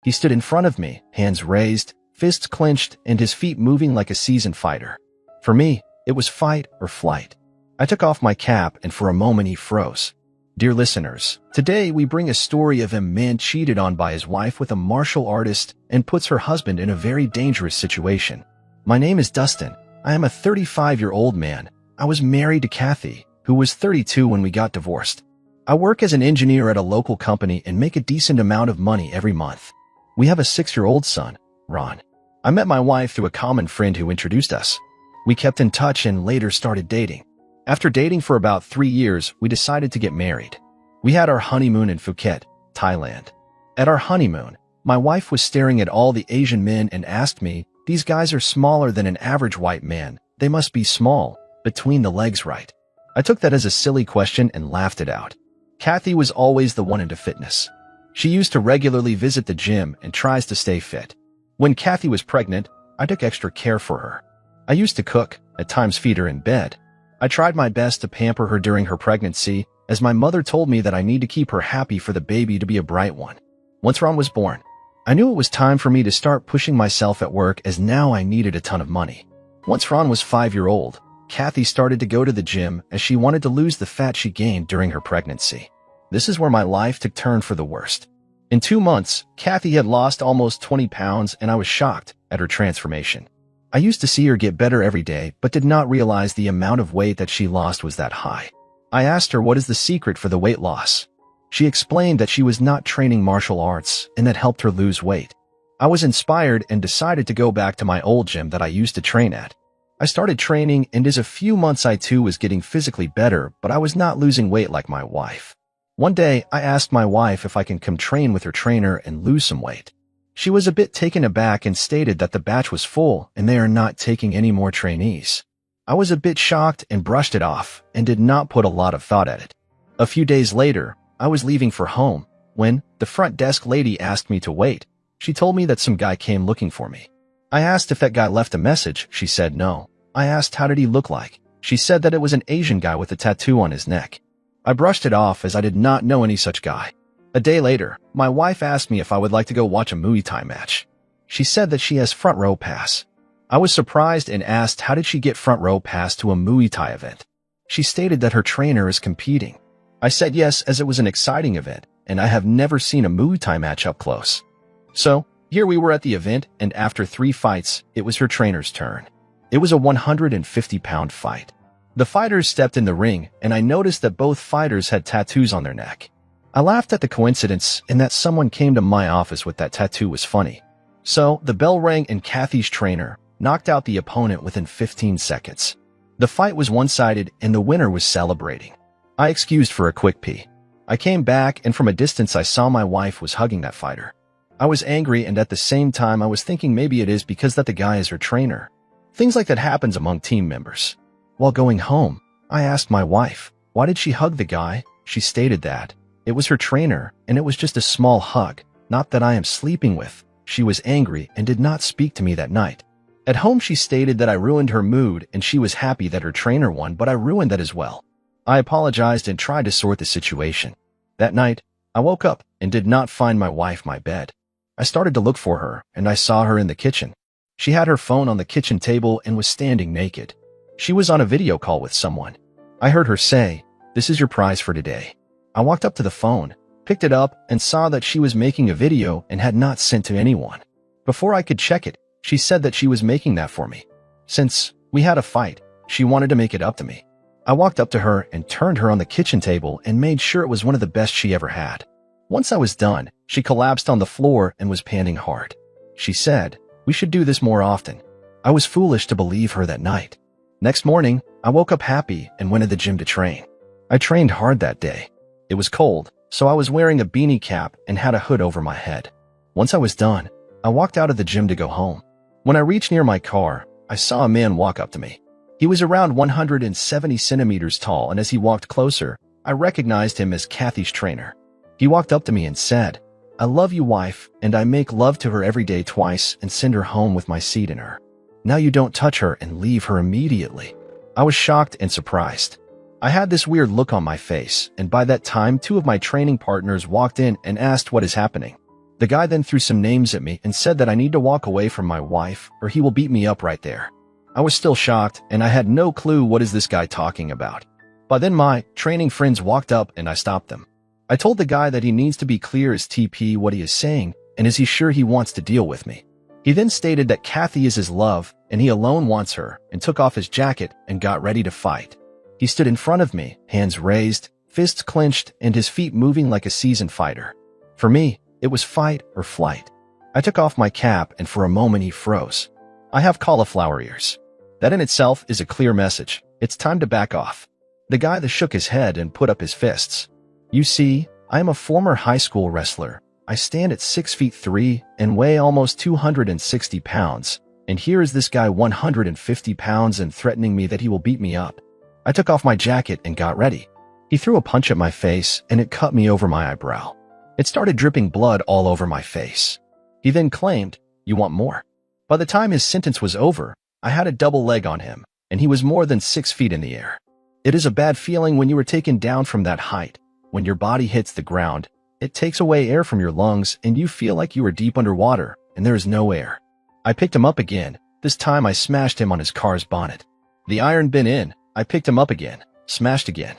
He stood in front of me, hands raised, fists clenched, and his feet moving like a seasoned fighter. For me, it was fight or flight. I took off my cap, and for a moment he froze. Dear listeners, today we bring a story of a man cheated on by his wife with a martial artist and puts her husband in a very dangerous situation. My name is Dustin. I am a 35-year-old man. I was married to Kathy, who was 32 when we got divorced. I work as an engineer at a local company and make a decent amount of money every month. We have a 6-year-old son, Ron. I met my wife through a common friend who introduced us. We kept in touch and later started dating. After dating for about 3 years, we decided to get married. We had our honeymoon in Phuket, Thailand. At our honeymoon, my wife was staring at all the Asian men and asked me, "These guys are smaller than an average white man. They must be small, between the legs, right?" I took that as a silly question and laughed it out. Kathy was always the one into fitness. She used to regularly visit the gym and tries to stay fit. When Kathy was pregnant, I took extra care for her. I used to cook, at times feed her in bed. I tried my best to pamper her during her pregnancy, as my mother told me that I need to keep her happy for the baby to be a bright one. Once Ron was born, I knew it was time for me to start pushing myself at work, as now I needed a ton of money. Once Ron was 5-year-old, Kathy started to go to the gym as she wanted to lose the fat she gained during her pregnancy. This is where my life took turn for the worst. In 2 months, Kathy had lost almost 20 pounds and I was shocked at her transformation. I used to see her get better every day, but did not realize the amount of weight that she lost was that high. I asked her what is the secret for the weight loss. She explained that she was not training martial arts and that helped her lose weight. I was inspired and decided to go back to my old gym that I used to train at. I started training, and in a few months I too was getting physically better, but I was not losing weight like my wife. One day, I asked my wife if I can come train with her trainer and lose some weight. She was a bit taken aback and stated that the batch was full and they are not taking any more trainees. I was a bit shocked and brushed it off and did not put a lot of thought at it. A few days later, I was leaving for home when the front desk lady asked me to wait. She told me that some guy came looking for me. I asked if that guy left a message. She said no. I asked how did he look like. She said that it was an Asian guy with a tattoo on his neck. I brushed it off as I did not know any such guy. A day later, my wife asked me if I would like to go watch a Muay Thai match. She said that she has front row pass. I was surprised and asked how did she get front row pass to a Muay Thai event. She stated that her trainer is competing. I said yes, as it was an exciting event, and I have never seen a Muay Thai match up close. So, here we were at the event, and after 3 fights, it was her trainer's turn. It was a 150-pound fight. The fighters stepped in the ring, and I noticed that both fighters had tattoos on their neck. I laughed at the coincidence, and that someone came to my office with that tattoo was funny. So, the bell rang and Kathy's trainer knocked out the opponent within 15 seconds. The fight was one-sided and the winner was celebrating. I excused for a quick pee. I came back, and from a distance I saw my wife was hugging that fighter. I was angry, and at the same time I was thinking maybe it is because that the guy is her trainer. Things like that happens among team members. While going home, I asked my wife, why did she hug the guy? She stated that it was her trainer, and it was just a small hug, not that I am sleeping with. She was angry and did not speak to me that night. At home she stated that I ruined her mood and she was happy that her trainer won, but I ruined that as well. I apologized and tried to sort the situation. That night, I woke up and did not find my wife my bed. I started to look for her, and I saw her in the kitchen. She had her phone on the kitchen table and was standing naked. She was on a video call with someone. I heard her say, "This is your prize for today." I walked up to the phone, picked it up, and saw that she was making a video and had not sent to anyone. Before I could check it, she said that she was making that for me. Since we had a fight, she wanted to make it up to me. I walked up to her and turned her on the kitchen table and made sure it was one of the best she ever had. Once I was done, she collapsed on the floor and was panting hard. She said, "We should do this more often." I was foolish to believe her that night. Next morning, I woke up happy and went to the gym to train. I trained hard that day. It was cold, so I was wearing a beanie cap and had a hood over my head. Once I was done, I walked out of the gym to go home. When I reached near my car, I saw a man walk up to me. He was around 170 centimeters tall, and as he walked closer, I recognized him as Kathy's trainer. He walked up to me and said, "I love you, wife, and I make love to her every day twice and send her home with my seed in her. Now you don't touch her and leave her immediately." I was shocked and surprised. I had this weird look on my face, and by that time 2 of my training partners walked in and asked what is happening. The guy then threw some names at me and said that I need to walk away from my wife or he will beat me up right there. I was still shocked and I had no clue what is this guy talking about. By then my training friends walked up and I stopped them. I told the guy that he needs to be clear as TP what he is saying and is he sure he wants to deal with me. He then stated that Kathy is his love and he alone wants her and took off his jacket and got ready to fight. He stood in front of me, hands raised, fists clenched, and his feet moving like a seasoned fighter. For me, it was fight or flight. I took off my cap and for a moment he froze. I have cauliflower ears. That in itself is a clear message. It's time to back off. The guy that shook his head and put up his fists. You see, I am a former high school wrestler. I stand at 6'3" and weigh almost 260 pounds. And here is this guy 150 pounds and threatening me that he will beat me up. I took off my jacket and got ready. He threw a punch at my face and it cut me over my eyebrow. It started dripping blood all over my face. He then claimed, "You want more?" By the time his sentence was over, I had a double leg on him, and he was more than 6 feet in the air. It is a bad feeling when you are taken down from that height. When your body hits the ground, it takes away air from your lungs and you feel like you are deep underwater and there is no air. I picked him up again. This time I smashed him on his car's bonnet. The iron bin in, I picked him up again, smashed again.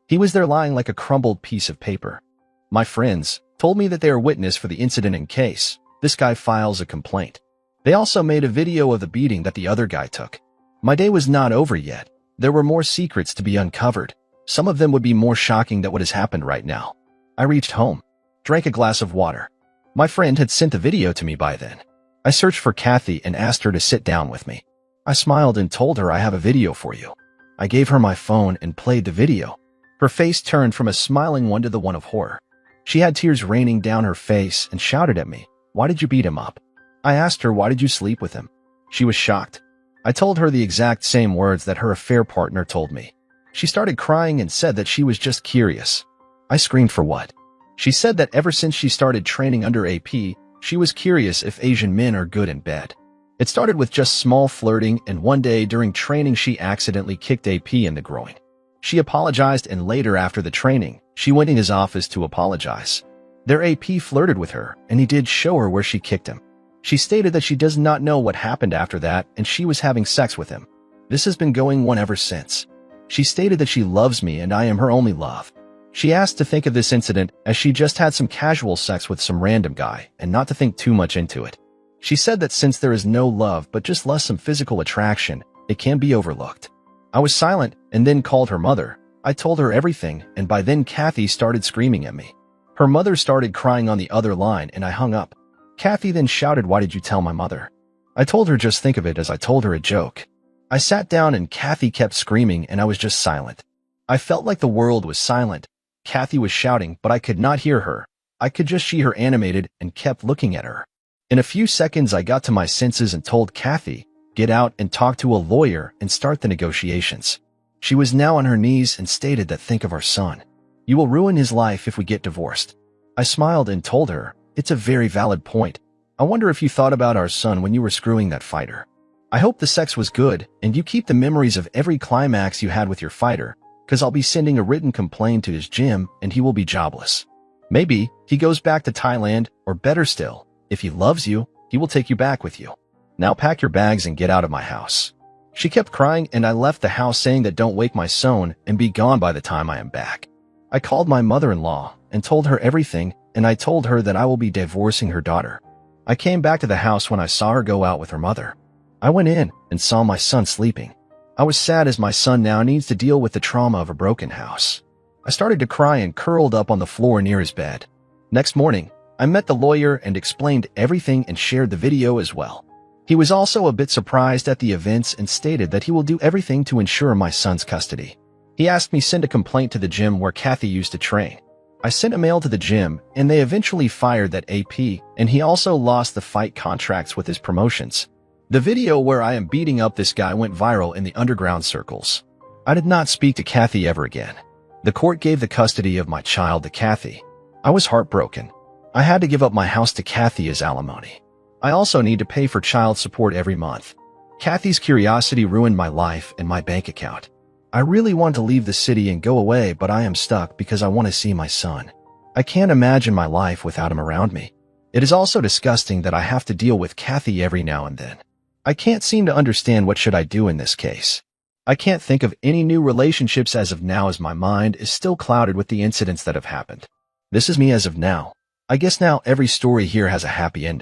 He was there lying like a crumbled piece of paper. My friends told me that they are witness for the incident in case this guy files a complaint. They also made a video of the beating that the other guy took. My day was not over yet. There were more secrets to be uncovered. Some of them would be more shocking than what has happened right now. I reached home, drank a glass of water. My friend had sent the video to me by then. I searched for Kathy and asked her to sit down with me. I smiled and told her I have a video for you. I gave her my phone and played the video. Her face turned from a smiling one to the one of horror. She had tears raining down her face and shouted at me, "Why did you beat him up?" I asked her, "Why did you sleep with him?" She was shocked. I told her the exact same words that her affair partner told me. She started crying and said that she was just curious. I screamed, "For what?" She said that ever since she started training under AP, she was curious if Asian men are good in bed. It started with just small flirting, and one day during training she accidentally kicked AP in the groin. She apologized, and later after the training, she went in his office to apologize. Their AP flirted with her, and he did show her where she kicked him. She stated that she does not know what happened after that, and she was having sex with him. This has been going on ever since. She stated that she loves me and I am her only love. She asked to think of this incident as she just had some casual sex with some random guy and not to think too much into it. She said that since there is no love but just less some physical attraction, it can be overlooked. I was silent and then called her mother. I told her everything, and by then Kathy started screaming at me. Her mother started crying on the other line and I hung up. Kathy then shouted, "Why did you tell my mother?" I told her just think of it as I told her a joke. I sat down and Kathy kept screaming and I was just silent. I felt like the world was silent. Kathy was shouting, but I could not hear her. I could just see her animated and kept looking at her. In a few seconds I got to my senses and told Kathy, "Get out and talk to a lawyer and start the negotiations." She was now on her knees and stated that think of our son. "You will ruin his life if we get divorced." I smiled and told her, "It's a very valid point. I wonder if you thought about our son when you were screwing that fighter. I hope the sex was good and you keep the memories of every climax you had with your fighter, because I'll be sending a written complaint to his gym and he will be jobless. Maybe he goes back to Thailand, or better still, if he loves you, he will take you back with you. Now pack your bags and get out of my house." She kept crying and I left the house saying that don't wake my son and be gone by the time I am back. I called my mother-in-law and told her everything, and I told her that I will be divorcing her daughter. I came back to the house when I saw her go out with her mother. I went in and saw my son sleeping. I was sad as my son now needs to deal with the trauma of a broken house. I started to cry and curled up on the floor near his bed. Next morning, I met the lawyer and explained everything and shared the video as well. He was also a bit surprised at the events and stated that he will do everything to ensure my son's custody. He asked me send a complaint to the gym where Kathy used to train. I sent a mail to the gym and they eventually fired that AP, and he also lost the fight contracts with his promotions. The video where I am beating up this guy went viral in the underground circles. I did not speak to Kathy ever again. The court gave the custody of my child to Kathy. I was heartbroken. I had to give up my house to Kathy as alimony. I also need to pay for child support every month. Kathy's curiosity ruined my life and my bank account. I really want to leave the city and go away, but I am stuck because I want to see my son. I can't imagine my life without him around me. It is also disgusting that I have to deal with Kathy every now and then. I can't seem to understand what should I do in this case. I can't think of any new relationships as of now as my mind is still clouded with the incidents that have happened. This is me as of now. I guess now every story here has a happy ending.